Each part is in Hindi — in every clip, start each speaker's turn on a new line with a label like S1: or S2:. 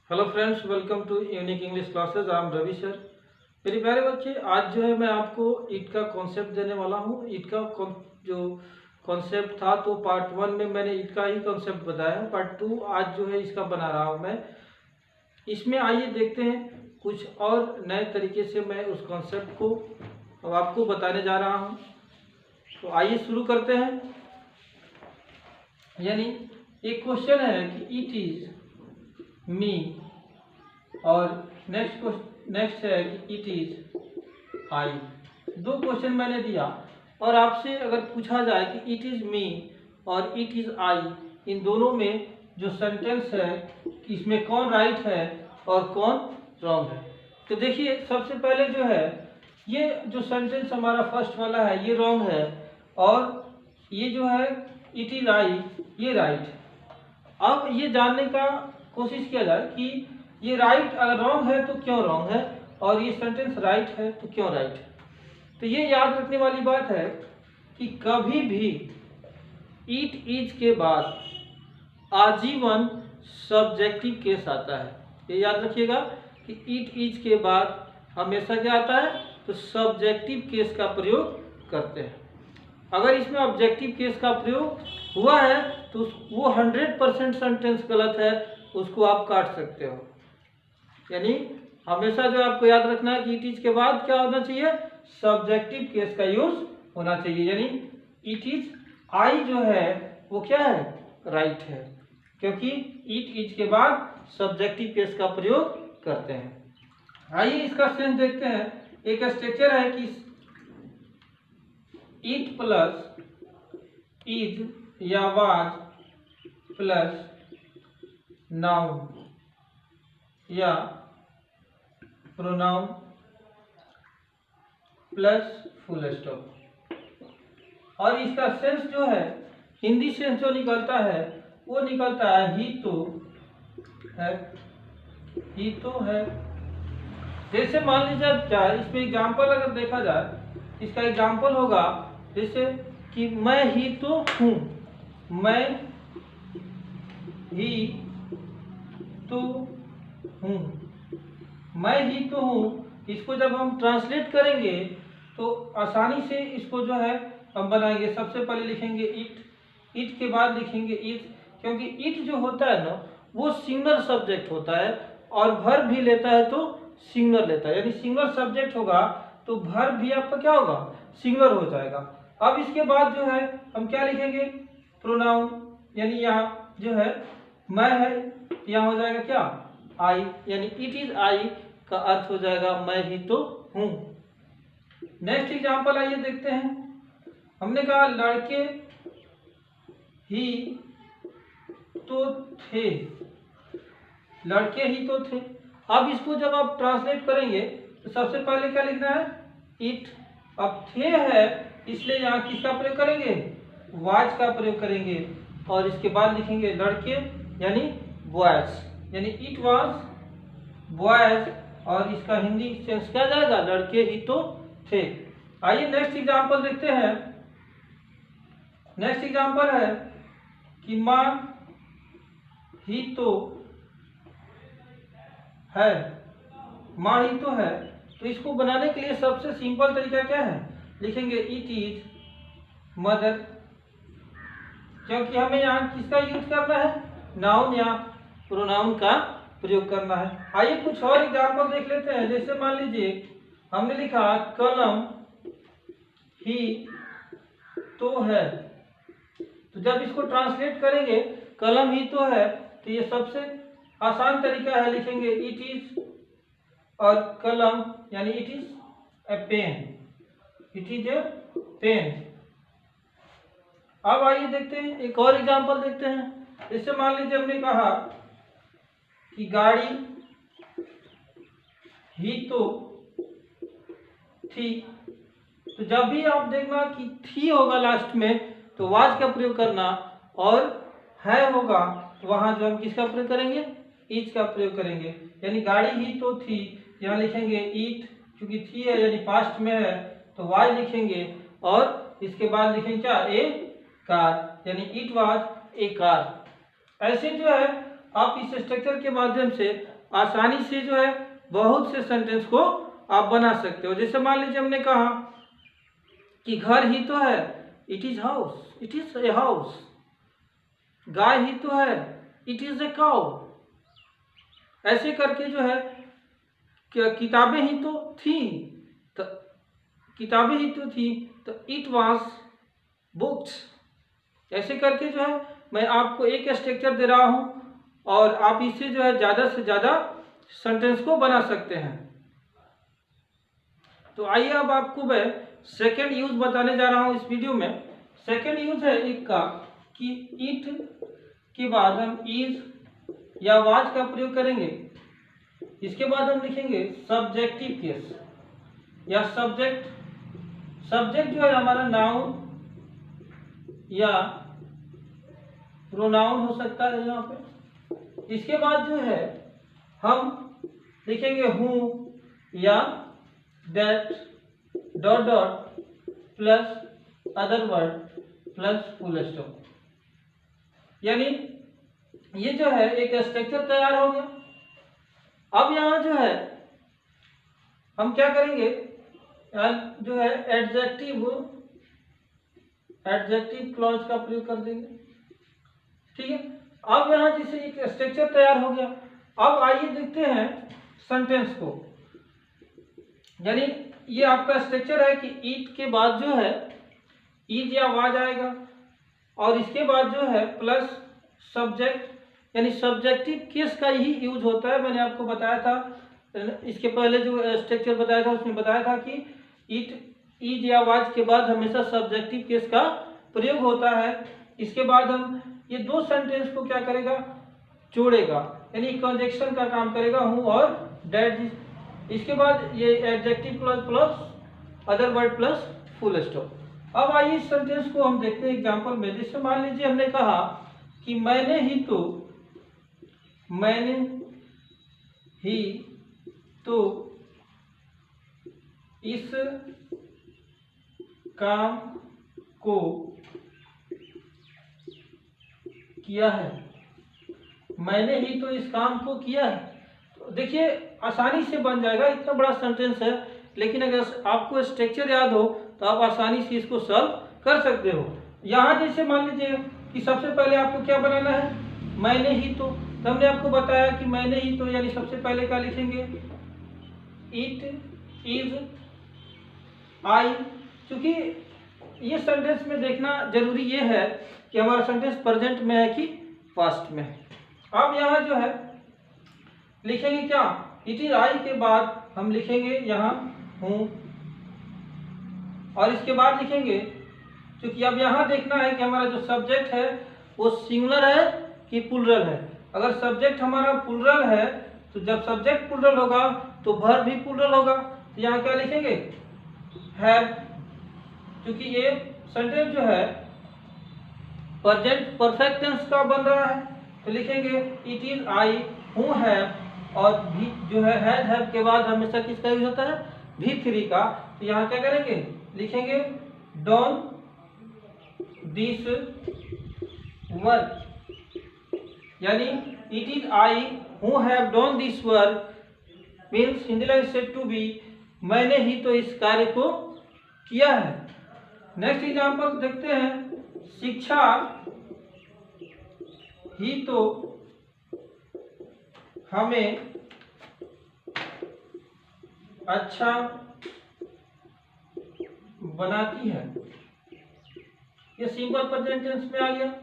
S1: Hello friends, welcome to unique English classes. I am Ravi sir. मेरे प्यारे बच्चे, आज जो है मैं आपको ईट का कॉन्सेप्ट देने वाला हूँ। ईट का जो कॉन्सेप्ट था तो पार्ट 1 में मैंने ईट का ही कॉन्सेप्ट बताया। पार्ट 2 आज जो है इसका बना रहा हूँ मैं। इसमें आइए देखते हैं कुछ और नए तरीके से मैं उस कॉन्सेप्ट को अब आपको बताने जा रहा हूँ। तो आइए शुरू करते हैं। यानी एक क्वेश्चन है कि इट इज मी और नेक्स्ट है कि इट इज आई। दो क्वेश्चन मैंने दिया और आपसे अगर पूछा जाए कि इट इज मी और इट इज आई, इन दोनों में जो सेंटेंस है इसमें कौन राइट है और कौन रॉन्ग है। तो देखिए, सबसे पहले जो है ये जो सेंटेंस हमारा फर्स्ट वाला है ये रॉन्ग है और ये जो है इट इज आई ये राइट है। अब ये जानने का कोशिश किया जाए कि ये राइट अगर रॉन्ग है तो क्यों रॉन्ग है और ये सेंटेंस राइट है तो क्यों राइट है। तो ये याद रखने वाली बात है कि कभी भी इट इज के बाद आजीवन सब्जेक्टिव केस आता है। ये याद रखिएगा कि इट इज के बाद हमेशा क्या आता है तो सब्जेक्टिव केस का प्रयोग करते हैं। अगर इसमें ऑब्जेक्टिव केस का प्रयोग हुआ है तो वो 100% सेंटेंस गलत है, उसको आप काट सकते हो। यानी हमेशा जो आपको याद रखना है कि इट इज के बाद क्या होना चाहिए, सब्जेक्टिव केस का यूज होना चाहिए। यानी इट इज आई जो है वो क्या है, राइट है, क्योंकि इट इज के बाद सब्जेक्टिव केस का प्रयोग करते हैं। आइए इसका सेंस देखते हैं। एक स्ट्रक्चर है कि इट प्लस इज या वाज प्लस नाउन या प्रोनाउन प्लस फुल स्टॉप। और इसका सेंस जो है, हिंदी सेंस जो निकलता है वो निकलता है ही तो है, ही तो है। जैसे मान लीजिए क्या इसमें एग्जाम्पल अगर देखा जाए, इसका एग्जाम्पल होगा जैसे कि मैं ही तो हूँ, मैं ही तो हूँ, मैं ही तो हूँ। इसको जब हम ट्रांसलेट करेंगे तो आसानी से इसको जो है हम बनाएंगे। सबसे पहले लिखेंगे इट, इट के बाद लिखेंगे इज, क्योंकि इट जो होता है ना वो सिंगुलर सब्जेक्ट होता है और वर्ब भी लेता है तो सिंगुलर लेता है। यानी सिंगुलर सब्जेक्ट होगा तो वर्ब भी आपका क्या होगा, सिंगुलर हो जाएगा। अब इसके बाद जो है हम क्या लिखेंगे, प्रोनाउन। यानी यहाँ जो है मैं है, यहाँ हो जाएगा क्या, आई। यानी इट इज आई का अर्थ हो जाएगा मैं ही तो हूँ। नेक्स्ट एग्जांपल आइए देखते हैं। हमने कहा लड़के ही तो थे, लड़के ही तो थे। अब इसको जब आप ट्रांसलेट करेंगे तो सबसे पहले क्या लिखना है, इट। अब थे है इसलिए यहाँ किसका प्रयोग करेंगे, वाज का प्रयोग करेंगे और इसके बाद लिखेंगे लड़के यानी बॉयज। यानी इट वाज बॉयज और इसका हिंदी सेंस क्या जाएगा, लड़के ही तो थे। आइए नेक्स्ट एग्जांपल देखते हैं। नेक्स्ट एग्जांपल है कि माँ ही तो है, माँ ही तो है। तो इसको बनाने के लिए सबसे सिंपल तरीका क्या है, लिखेंगे इट इज मदर, क्योंकि हमें यहाँ किसका यूज करना है, नाउन या प्रोनाउन का प्रयोग करना है। आइए कुछ और एग्जांपल देख लेते हैं। जैसे मान लीजिए हमने लिखा कलम ही तो है, तो जब इसको ट्रांसलेट करेंगे कलम ही तो है तो ये सबसे आसान तरीका है, लिखेंगे इट इज और कलम यानी it is a pen, it is a pen. अब आइए देखते हैं एक और एग्जांपल देखते हैं। जैसे मान लीजिए हमने कहा कि गाड़ी ही तो थी, तो जब भी आप देखना कि थी होगा लास्ट में तो वाज का प्रयोग करना और है होगा तो वहां जो हम किसका प्रयोग करेंगे, इज का प्रयोग करेंगे। यानी गाड़ी ही तो थी, यहाँ लिखेंगे इट, क्योंकि थी है यानी पास्ट में है तो वाज लिखेंगे और इसके बाद लिखेंगे क्या, ए कार, यानी इट वाज ए कार। ऐसे जो है आप इस स्ट्रक्चर के माध्यम से आसानी से जो है बहुत से सेंटेंस को आप बना सकते हो। जैसे मान लीजिए हमने कहा कि घर ही तो है, it is house, it is a house. गाय ही तो है, इट इज ए काउ। ऐसे करके जो है किताबें ही तो थी, तो किताबें ही तो थी, तो इट वाज बुक्स। ऐसे करके जो है मैं आपको एक स्ट्रक्चर दे रहा हूं और आप इससे जो है ज़्यादा से ज़्यादा सेंटेंस को बना सकते हैं। तो आइए अब आपको मैं सेकंड यूज बताने जा रहा हूं इस वीडियो में। सेकंड यूज है एक का कि इट के बाद हम इज या वाज का प्रयोग करेंगे। इसके बाद हम लिखेंगे सब्जेक्टिव केस या सब्जेक्ट। सब्जेक्ट जो है हमारा नाउन या प्रोनाउन हो सकता है यहाँ पे। इसके बाद जो है हम लिखेंगे हूँ या that dot dot plus other word plus full stop. यानी ये जो है एक स्ट्रक्चर तैयार हो गया। अब यहाँ जो है हम क्या करेंगे, जो है एडजेक्टिव क्लॉज का प्रयोग कर देंगे। ठीक है, अब यहाँ जैसे एक स्ट्रक्चर तैयार हो गया। अब आइए देखते हैं सेंटेंस को। यानी ये आपका स्ट्रक्चर है कि ईट के बाद जो है इज या वाज आएगा और इसके बाद जो है प्लस सब्जेक्ट, यानी सब्जेक्टिव केस का ही यूज होता है। मैंने आपको बताया था, इसके पहले जो स्ट्रक्चर बताया था उसमें बताया था कि इट इज या वाज के बाद हमेशा सब्जेक्टिव केस का प्रयोग होता है। इसके बाद हम ये दो सेंटेंस को क्या करेगा, जोड़ेगा, यानी कंजक्शन का काम करेगा, हूँ और दैट। इसके बाद ये adjective clause plus other word plus full stop. अब आइए इस सेंटेंस को हम देखते हैं एग्जांपल में। जैसे मान लीजिए हमने कहा कि मैंने ही तो इस काम को किया है। मैंने ही तो इस काम को किया है। तो देखिए आसानी से बन जाएगा, इतना बड़ा सेंटेंस है, लेकिन अगर आपको स्ट्रक्चर याद हो तो आप आसानी से इसको सॉल्व कर सकते हो। यहाँ जैसे मान लीजिए कि सबसे पहले आपको क्या बनाना है, मैंने ही तो हमने आपको बताया कि मैंने ही तो, यानी सबसे पहले क्या लिखेंगे, इट इज आई। क्योंकि ये सेंटेंस में देखना जरूरी ये है कि हमारा सेंटेंस प्रेजेंट में है कि पास्ट में है। अब यहाँ जो है लिखेंगे क्या, इट इज आई के बाद हम लिखेंगे यहाँ हूँ और इसके बाद लिखेंगे, क्योंकि अब यहाँ देखना है कि हमारा जो सब्जेक्ट है वो सिंगुलर है कि प्लुरल है। अगर सब्जेक्ट हमारा प्लुरल है तो जब सब्जेक्ट प्लुरल होगा तो वर्ब भी प्लुरल होगा। तो यहाँ क्या लिखेंगे, हैव। क्योंकि ये सेंटेंस जो है प्रेजेंट परफेक्ट टेंस का बन रहा है, तो लिखेंगे इट इज आई हूँ हैव, और भी जो है हैव के बाद हमेशा किसका यूज होता है, V3 का। तो यहाँ क्या करेंगे, लिखेंगे डॉन दिस वर्क, यानी it is I who have done this work means Hindi language said to be, मैंने ही तो इस कार्य को किया है। नेक्स्ट एग्जांपल देखते हैं, शिक्षा ही तो हमें अच्छा बनाती है। ये सिंपल प्रेजेंट टेंस में आ गया।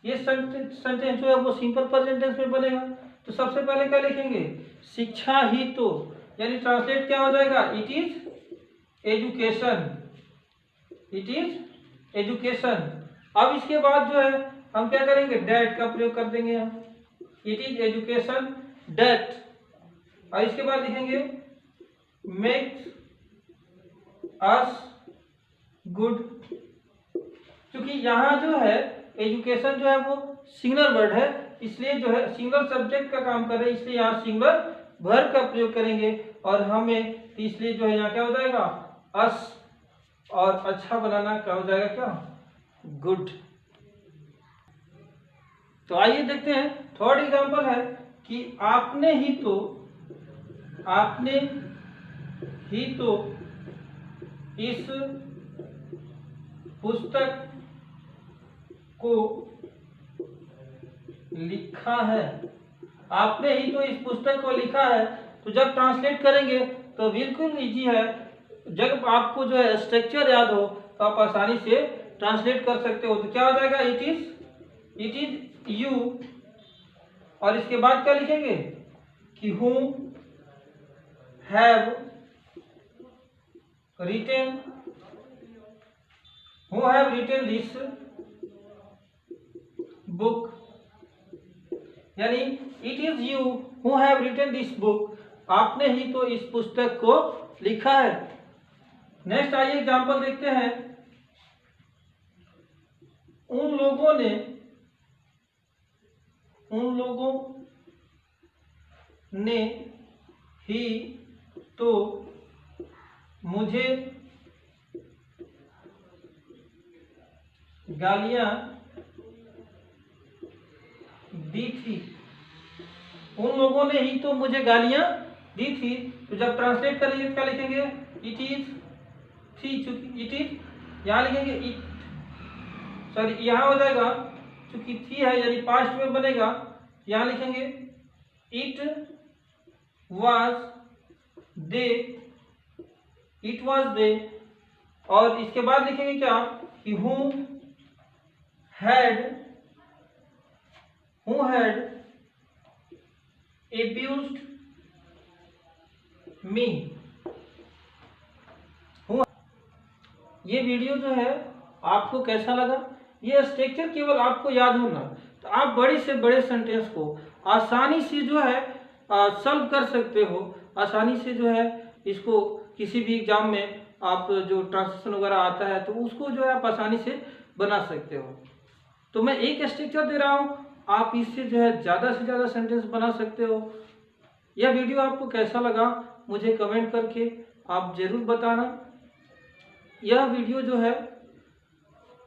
S1: ये सेंटेंस जो है वो सिंपल प्रेजेंट टेंस में बनेगा। तो सबसे पहले क्या लिखेंगे, शिक्षा ही तो, यानी ट्रांसलेट क्या हो जाएगा, it is education, it is education. अब इसके बाद जो है हम क्या करेंगे, डैट का प्रयोग कर देंगे हम, इट इज एजुकेशन डैट। और इसके बाद लिखेंगे मेक अस गुड। क्योंकि यहाँ जो है एजुकेशन जो है वो सिंगुलर वर्ड है, इसलिए जो है सिंगुलर सब्जेक्ट का काम कर रहे हैं, इसलिए यहाँ सिंगुलर वर्ब का प्रयोग करेंगे। और हमें तो इसलिए जो है यहाँ क्या हो जाएगा, अस, और अच्छा बनाना क्या हो जाएगा, क्या, गुड। तो आइए देखते हैं थर्ड एग्जांपल है कि आपने ही तो इस पुस्तक को लिखा है। आपने ही तो इस पुस्तक को लिखा है। तो जब ट्रांसलेट करेंगे तो बिल्कुल इजी है। जब आपको जो है स्ट्रक्चर याद हो तो आप आसानी से ट्रांसलेट कर सकते हो। तो क्या हो जाएगा, इट इज यू, और इसके बाद क्या लिखेंगे कि who have written this book, यानी it is you who have written this book, आपने ही तो इस पुस्तक को लिखा है। नेक्स्ट आइए एग्जांपल देखते हैं। उन लोगों ने ही तो मुझे गालियां दी थी। उन लोगों ने ही तो मुझे गालियां दी थी। तो जब ट्रांसलेट करेंगे क्या लिखेंगे, इट इज थी, चूंकि इट इज यहाँ लिखेंगे इट, सॉरी यहाँ हो जाएगा चूंकि थी है यानी पास्ट में बनेगा, यहाँ लिखेंगे इट वाज दे, और इसके बाद लिखेंगे क्या कि हु हैड abused me। ये वीडियो जो है आपको कैसा लगा, ये स्ट्रक्चर केवल आपको याद होना, तो आप बड़े से बड़े सेंटेंस को आसानी से जो है सॉल्व कर सकते हो। आसानी से जो है इसको किसी भी एग्जाम में आप जो ट्रांसलेशन वगैरह आता है तो उसको जो है आप आसानी से बना सकते हो। तो मैं एक स्ट्रक्चर दे रहा हूँ, आप इससे जो है ज़्यादा से ज़्यादा सेंटेंस बना सकते हो। यह वीडियो आपको कैसा लगा मुझे कमेंट करके आप ज़रूर बताना। यह वीडियो जो है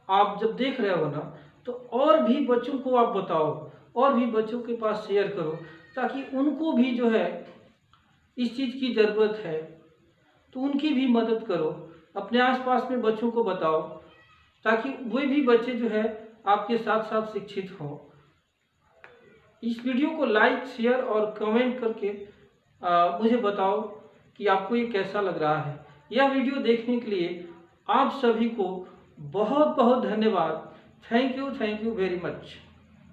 S1: आप जब देख रहे हो ना तो और भी बच्चों को आप बताओ, और भी बच्चों के पास शेयर करो, ताकि उनको भी जो है इस चीज़ की ज़रूरत है तो उनकी भी मदद करो। अपने आसपास में बच्चों को बताओ ताकि वे भी बच्चे जो है आपके साथ साथ शिक्षित हों। इस वीडियो को लाइक, शेयर और कमेंट करके मुझे बताओ कि आपको ये कैसा लग रहा है। यह वीडियो देखने के लिए आप सभी को बहुत बहुत धन्यवाद। Thank you very much.